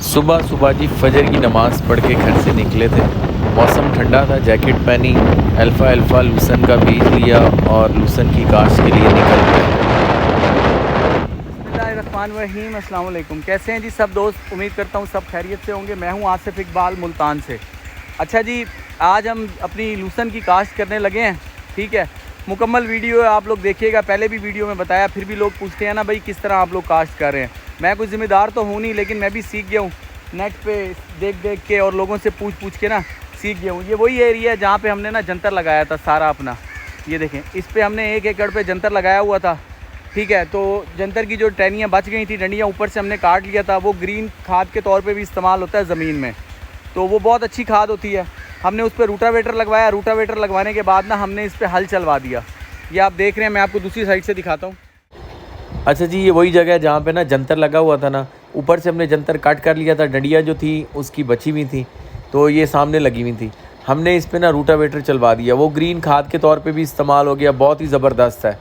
सुबह सुबह जी फजर की नमाज़ पढ़ के घर से निकले थे। मौसम ठंडा था, जैकेट पहनी, अल्फ़ा अल्फ़ा लूसन का बीज लिया और लूसन की काश्त के लिए निकल गए। बिस्मिल्लाहिर्रहमानिर्रहीम। अस्सलाम वालेकुम। कैसे हैं जी सब दोस्त? उम्मीद करता हूँ सब खैरियत से होंगे। मैं हूँ आसिफ इकबाल मुल्तान से। अच्छा जी, आज हम अपनी लूसन की काश्त करने लगे हैं। ठीक है, मुकम्मल वीडियो है, आप लोग देखिएगा। पहले भी वीडियो में बताया, फिर भी लोग पूछते हैं ना भाई किस तरह आप लोग काश्त कर रहे हैं। मैं कोई ज़िम्मेदार तो हूँ नहीं, लेकिन मैं भी सीख गया हूँ नेट पे देख देख के और लोगों से पूछ पूछ के ना सीख गया हूँ। ये वही एरिया है जहाँ पे हमने ना जंतर लगाया था सारा अपना। ये देखें, इस पे हमने 1 एकड़ पे जंतर लगाया हुआ था। ठीक है, तो जंतर की जो टहनियाँ बच गई थी, डंडियाँ ऊपर से हमने काट लिया था। वो ग्रीन खाद के तौर पे भी इस्तेमाल होता है ज़मीन में, तो वो बहुत अच्छी खाद होती है। हमने उस पर रूटावेटर लगवाया। रूटावेटर लगवाने के बाद ना हमने इस पर हल चलवा दिया। ये आप देख रहे हैं, मैं आपको दूसरी साइड से दिखाता हूँ। अच्छा जी, ये वही जगह है जहाँ पे ना जंतर लगा हुआ था ना, ऊपर से हमने जंतर काट कर लिया था, डंडियाँ जो थी उसकी बची हुई थी, तो ये सामने लगी हुई थी। हमने इस पे ना रूटावेटर चलवा दिया, वो ग्रीन खाद के तौर पे भी इस्तेमाल हो गया, बहुत ही ज़बरदस्त है।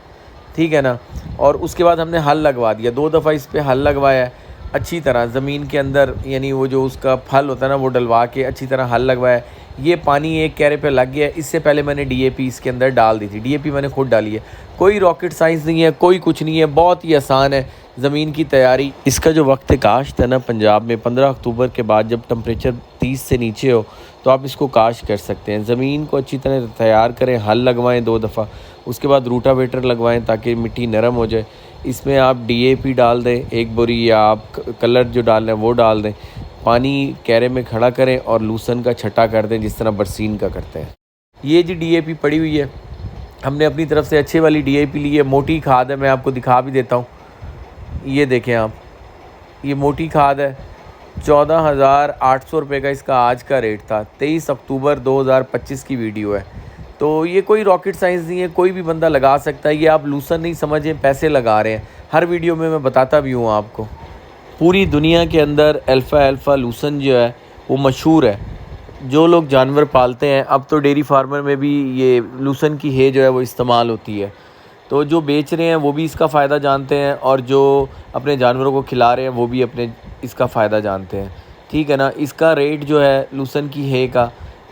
ठीक है ना। और उसके बाद हमने हल लगवा दिया, 2 दफ़ा इस पे हल लगवाया है अच्छी तरह ज़मीन के अंदर, यानी वो जो उसका फल होता है ना वो डलवा के अच्छी तरह हल लगवाया। ये पानी एक क्यारे पे लग गया है। इससे पहले मैंने डीएपी इसके अंदर डाल दी थी, डीएपी मैंने खुद डाली है। कोई रॉकेट साइंस नहीं है, कोई कुछ नहीं है, बहुत ही आसान है ज़मीन की तैयारी। इसका जो वक्त काश्त है ना पंजाब में 15 अक्टूबर के बाद, जब टेम्परेचर 30 से नीचे हो तो आप इसको काश्त कर सकते हैं। ज़मीन को अच्छी तरह तैयार करें, हल लगवाएं 2 दफ़ा, उसके बाद रूटावेटर लगवाएं ताकि मिट्टी नरम हो जाए। इसमें आप डीएपी डाल दें 1 बोरी, या आप कलर जो डालना है वो डाल दें। पानी क्यारे में खड़ा करें और लूसन का छटा कर दें जिस तरह बरसीन का करते हैं। ये जी डीएपी पड़ी हुई है, हमने अपनी तरफ से अच्छे वाली डीएपी ली है। मोटी खाद है, मैं आपको दिखा भी देता हूँ। ये देखें आप, ये मोटी खाद है। 14,800 रुपये का इसका आज का रेट था। 23 अक्टूबर 2025 की वीडियो है। तो ये कोई रॉकेट साइंस नहीं है, कोई भी बंदा लगा सकता है। ये आप लूसन नहीं समझें, पैसे लगा रहे हैं। हर वीडियो में मैं बताता भी हूँ आपको। पूरी दुनिया के अंदर अल्फ़ा अल्फ़ा लूसन जो है वो मशहूर है। जो लोग जानवर पालते हैं, अब तो डेयरी फार्मर में भी ये लूसन की है जो है वो इस्तेमाल होती है। तो जो बेच रहे हैं वो भी इसका फ़ायदा जानते हैं, और जो अपने जानवरों को खिला रहे हैं वो भी अपने इसका फ़ायदा जानते हैं। ठीक है ना। इसका रेट जो है लूसन की है का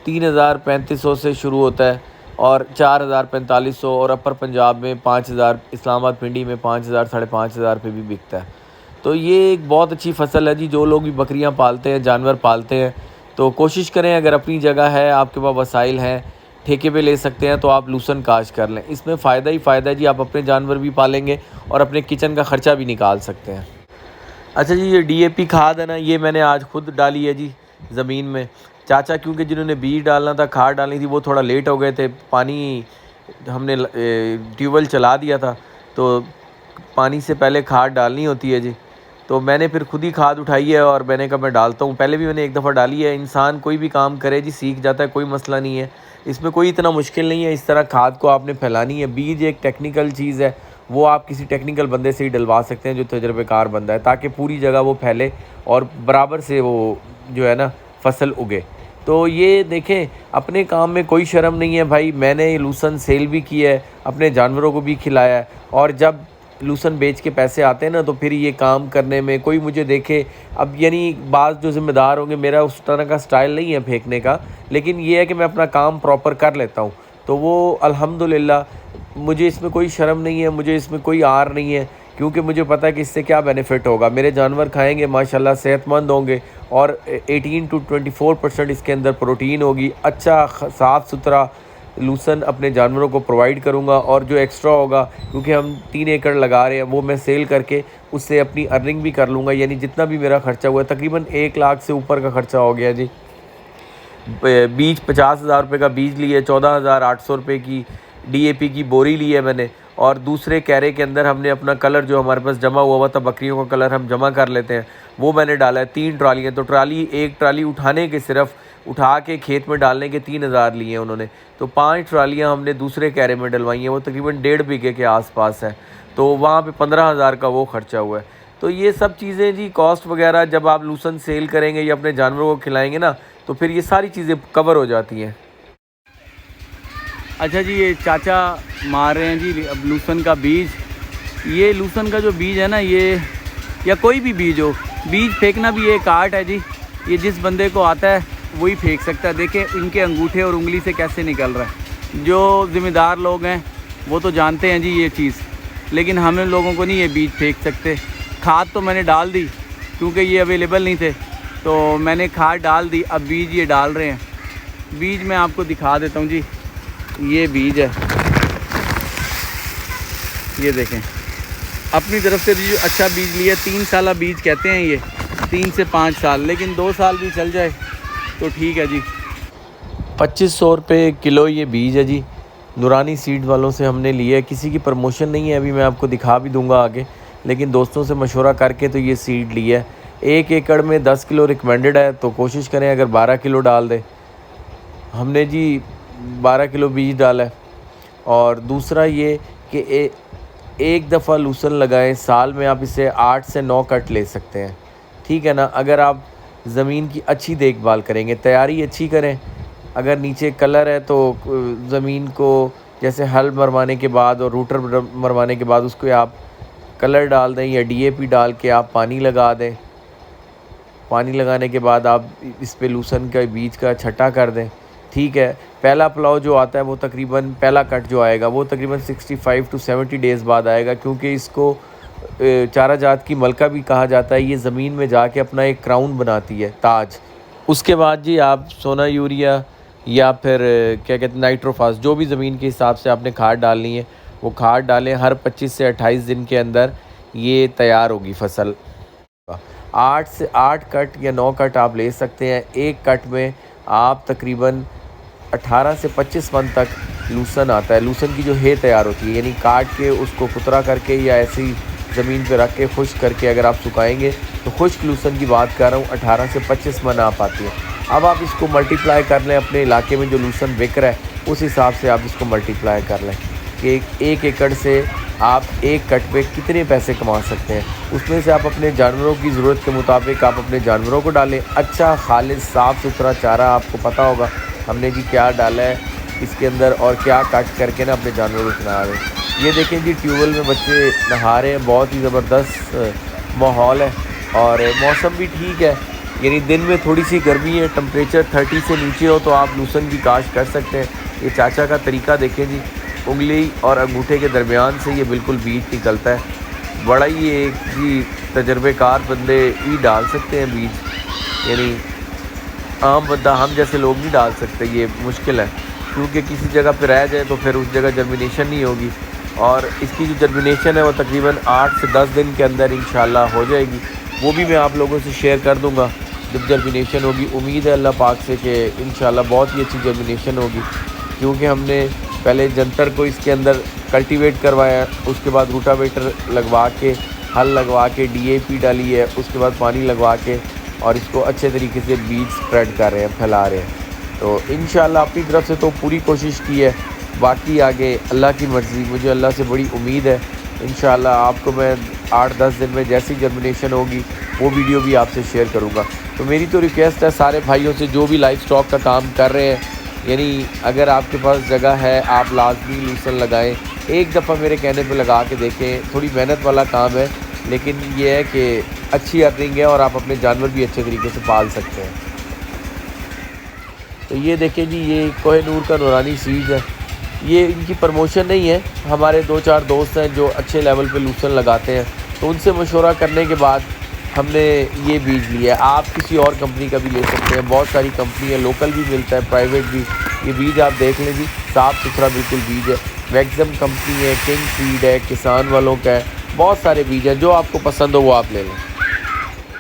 3,3500 से शुरू होता है और 4,4500, और अपर पंजाब में 5,000, इस्लामाबाद पिंडी में 5,000 साढ़े 5,000 पे भी बिकता है। तो ये एक बहुत अच्छी फ़सल है जी। जो लोग भी बकरियां पालते हैं, जानवर पालते हैं, तो कोशिश करें, अगर अपनी जगह है, आपके पास वसाइल हैं, ठेके पे ले सकते हैं, तो आप लूसन काश्त कर लें। इसमें फ़ायदा ही फ़ायदा है जी। आप अपने जानवर भी पालेंगे और अपने किचन का ख़र्चा भी निकाल सकते हैं। अच्छा जी, ये डीएपी खाद है ना, ये मैंने आज खुद डाली है जी ज़मीन में। चाचा क्योंकि जिन्होंने बीज डालना था, खाद डालनी थी, वो थोड़ा लेट हो गए थे। पानी हमने ट्यूबवेल चला दिया था, तो पानी से पहले खाद डालनी होती है जी। तो मैंने फिर खुद ही खाद उठाई है और मैंने कहा मैं डालता हूँ। पहले भी मैंने 1 दफ़ा डाली है। इंसान कोई भी काम करे जी, सीख जाता है, कोई मसला नहीं है। इसमें कोई इतना मुश्किल नहीं है। इस तरह खाद को आपने फैलानी है। बीज एक टेक्निकल चीज़ है, वो आप किसी टेक्निकल बंदे से ही डलवा सकते हैं जो तजर्बेकार बंदा है, ताकि पूरी जगह वो फैले और बराबर से वो जो है ना फसल उगे। तो ये देखें, अपने काम में कोई शर्म नहीं है भाई। मैंने लूसन सेल भी की है, अपने जानवरों को भी खिलाया है, और जब लूसन बेच के पैसे आते हैं ना, तो फिर ये काम करने में कोई मुझे देखे, अब यानी बाज़ जो ज़िम्मेदार होंगे, मेरा उस तरह का स्टाइल नहीं है फेंकने का, लेकिन ये है कि मैं अपना काम प्रॉपर कर लेता हूँ। तो वो अल्हम्दुलिल्लाह, मुझे इसमें कोई शर्म नहीं है, मुझे इसमें कोई आर नहीं है, क्योंकि मुझे पता है कि इससे क्या बेनिफिट होगा। मेरे जानवर खाएंगे, माशाल्लाह सेहतमंद होंगे, और 18 to 24% इसके अंदर प्रोटीन होगी। अच्छा साफ़ सुथरा लूसन अपने जानवरों को प्रोवाइड करूंगा, और जो एक्स्ट्रा होगा, क्योंकि हम 3 एकड़ लगा रहे हैं, वो मैं सेल करके उससे अपनी अर्निंग भी कर लूँगा। यानी जितना भी मेरा ख़र्चा हुआ है, तकरीबन 1 लाख से ऊपर का ख़र्चा हो गया जी। बीज 50,000 रुपये का बीज लिए, 14,800 रुपये की डीएपी की बोरी ली है मैंने, और दूसरे कैरे के अंदर हमने अपना कलर जो हमारे पास जमा हुआ था, बकरियों का कलर हम जमा कर लेते हैं, वो मैंने डाला है। 3 ट्रालियाँ, तो एक ट्राली उठाने के, सिर्फ उठा के खेत में डालने के 3,000 लिए हैं उन्होंने। तो 5 ट्रालियाँ हमने दूसरे कैरे में डलवाई हैं, वो तकरीबन 1.5 बीघे के आसपास है। तो वहाँ पे 15,000 का वो खर्चा हुआ है। तो ये सब चीज़ें जी, कॉस्ट वगैरह, जब आप लूसन सेल करेंगे या अपने जानवरों को खिलाएंगे ना, तो फिर ये सारी चीज़ें कवर हो जाती हैं। अच्छा जी, ये चाचा मार रहे हैं जी लूसन का बीज। ये लूसन का जो बीज है ना, ये या कोई भी बीज हो, बीज फेंकना भी एक आर्ट है जी, ये जिस बंदे को आता है वही फेंक सकता है। देखें इनके अंगूठे और उंगली से कैसे निकल रहा है। जो ज़िम्मेदार लोग हैं वो तो जानते हैं जी ये चीज़, लेकिन हम लोगों को नहीं ये बीज फेंक सकते। खाद तो मैंने डाल दी क्योंकि ये अवेलेबल नहीं थे, तो मैंने खाद डाल दी, अब बीज ये डाल रहे हैं। बीज मैं आपको दिखा देता हूँ जी, ये बीज है, ये देखें अपनी तरफ से भी अच्छा बीज लिया। 3 साल बीज कहते हैं ये, 3 से 5 साल, लेकिन 2 साल भी चल जाए तो ठीक है जी। 2500 रुपये किलो ये बीज है जी, नूरानी सीड वालों से हमने लिया है। किसी की प्रमोशन नहीं है, अभी मैं आपको दिखा भी दूंगा आगे, लेकिन दोस्तों से मशवरा करके तो ये सीड लिया है। 1 एकड़ में 10 किलो रिकमेंडेड है, तो कोशिश करें अगर 12 किलो डाल दें। हमने जी 12 किलो बीज डाला है। और दूसरा ये कि एक दफ़ा लूसन लगाएं, साल में आप इसे 8 से 9 कट ले सकते हैं, ठीक है ना। अगर आप ज़मीन की अच्छी देखभाल करेंगे, तैयारी अच्छी करें। अगर नीचे कलर है तो ज़मीन को जैसे हल मरवाने के बाद और रूटर मरवाने के बाद उसको आप कलर डाल दें या DAP डाल के आप पानी लगा दें। पानी लगाने के बाद आप इस पे लूसन का बीज का छटा कर दें, ठीक है। पहला पलाव जो आता है वो तकरीबन, पहला कट जो आएगा वो तकरीबन 65 to 70 डेज़ बाद आएगा, क्योंकि इसको चारा जात की मलका भी कहा जाता है। ये ज़मीन में जाके अपना एक क्राउन बनाती है, ताज। उसके बाद जी आप सोना यूरिया या फिर क्या कहते हैं नाइट्रोफास, जो भी ज़मीन के हिसाब से आपने खाद डालनी है वो खाद डालें। हर 25 से 28 दिन के अंदर ये तैयार होगी फसल। 8 से 8 कट या 9 कट आप ले सकते हैं। एक कट में आप तकरीबन 18 से 25 मन तक लूसन आता है। लूसन की जो है तैयार होती है, यानी काट के उसको कुतरा करके या ऐसी ज़मीन पे रख के खुश्क करके अगर आप सुखाएंगे तो खुश्क लूसन की बात कर रहा हूँ 18 से 25 मन आप आती है। अब आप इसको मल्टीप्लाई कर लें, अपने इलाके में जो लूसन बिक रहा है उस हिसाब से आप इसको मल्टीप्लाई कर लें कि 1 एकड़ से आप एक कट पे कितने पैसे कमा सकते हैं। उसमें से आप अपने जानवरों की ज़रूरत के मुताबिक आप अपने जानवरों को डालें। अच्छा खालिस साफ़ सुथरा चारा, आपको पता होगा हमने जी क्या डाला है इसके अंदर और क्या कट करके ना अपने जानवरों को खिला रहे हैं। ये देखें जी ट्यूबवेल में बच्चे नहा रहे हैं, बहुत ही ज़बरदस्त माहौल है और मौसम भी ठीक है, यानी दिन में थोड़ी सी गर्मी है, टेम्परेचर 30 से नीचे हो तो आप लूसन की काश्त कर सकते हैं। ये चाचा का तरीका देखें जी, उंगली और अंगूठे के दरमियान से ये बिल्कुल बीज निकलता है। बड़ा ही एक जी तजर्बेकार बंदे ही डाल सकते हैं बीज, यानी आम बंदा हम जैसे लोग नहीं डाल सकते, ये मुश्किल है। क्योंकि किसी जगह पे रह जाए तो फिर उस जगह जर्मिनेशन नहीं होगी, और इसकी जो जर्मिनेशन है वो तकरीबन 8 से 10 दिन के अंदर इंशाल्लाह हो जाएगी। वो भी मैं आप लोगों से शेयर कर दूंगा जब जर्मिनेशन होगी। उम्मीद है अल्लाह पाक से कि इंशाल्लाह बहुत ही अच्छी जर्मिनेशन होगी, क्योंकि हमने पहले जंतर को इसके अंदर कल्टीवेट करवाया, उसके बाद रूटावेटर लगवा के हल लगवा के DAP डाली है, उसके बाद पानी लगवा के और इसको अच्छे तरीके से बीज स्प्रेड कर रहे हैं, फैला रहे हैं। तो इंशाल्लाह अपनी तरफ से तो पूरी कोशिश की है, बाकी आगे अल्लाह की मर्ज़ी। मुझे अल्लाह से बड़ी उम्मीद है, इंशाल्लाह आपको मैं 8-10 दिन में जैसी जर्मिनेशन होगी वो वीडियो भी आपसे शेयर करूँगा। तो मेरी तो रिक्वेस्ट है सारे भाइयों से जो भी लाइफ स्टॉक का काम कर रहे हैं, यानी अगर आपके पास जगह है आप लाजमी लूसन लगाएं। एक दफ़ा मेरे कहने पे लगा के देखें, थोड़ी मेहनत वाला काम है, लेकिन ये है कि अच्छी अर्निंग है और आप अपने जानवर भी अच्छे तरीके से पाल सकते हैं। तो ये देखें जी, ये कोहिनूर का नूरानी सीड्स है। ये इनकी प्रमोशन नहीं है, हमारे 2-4 दोस्त हैं जो अच्छे लेवल पे लूसन लगाते हैं, तो उनसे मशवरा करने के बाद हमने ये बीज लिया है। आप किसी और कंपनी का भी ले सकते हैं, बहुत सारी कंपनी है, लोकल भी मिलता है, प्राइवेट भी। ये बीज आप देख लें जी, साफ़ सुथरा बिल्कुल बीज है। मैक्सिमम कंपनी है, किंग सीड है, किसान वालों का है, बहुत सारे बीज हैं, जो आपको पसंद हो वो आप ले लें।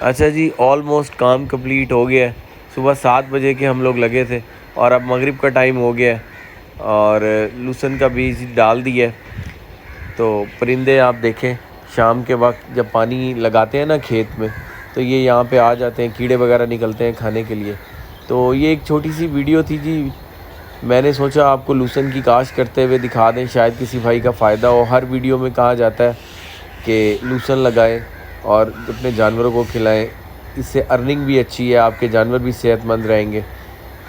अच्छा जी, ऑलमोस्ट काम कंप्लीट हो गया है। सुबह 7 बजे के हम लोग लगे थे और अब मगरिब का टाइम हो गया है और लूसन का बीज डाल दिया है। तो परिंदे आप देखें, शाम के वक्त जब पानी लगाते हैं ना खेत में, तो ये यहाँ पे आ जाते हैं, कीड़े वगैरह निकलते हैं खाने के लिए। तो ये एक छोटी सी वीडियो थी जी, मैंने सोचा आपको लूसन की काश्त करते हुए दिखा दें, शायद किसी भाई का फ़ायदा हो। हर वीडियो में कहा जाता है कि लूसन लगाएं और अपने जानवरों को खिलाएं, इससे अर्निंग भी अच्छी है, आपके जानवर भी सेहतमंद रहेंगे।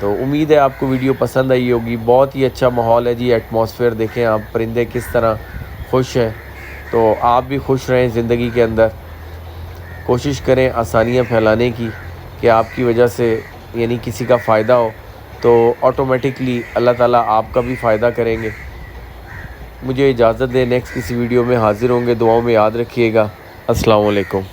तो उम्मीद है आपको वीडियो पसंद आई होगी। बहुत ही अच्छा माहौल है जी, एटमॉस्फेयर देखें आप, परिंदे किस तरह खुश हैं, तो आप भी खुश रहें ज़िंदगी के अंदर। कोशिश करें आसानियाँ फैलाने की कि आपकी वजह से यानी किसी का फ़ायदा हो, तो ऑटोमेटिकली अल्लाह ताला आपका भी फ़ायदा करेंगे। मुझे इजाज़त दें, नेक्स्ट किसी वीडियो में हाज़िर होंगे। दुआओं में याद रखिएगा। अस्सलाम वालेकुम।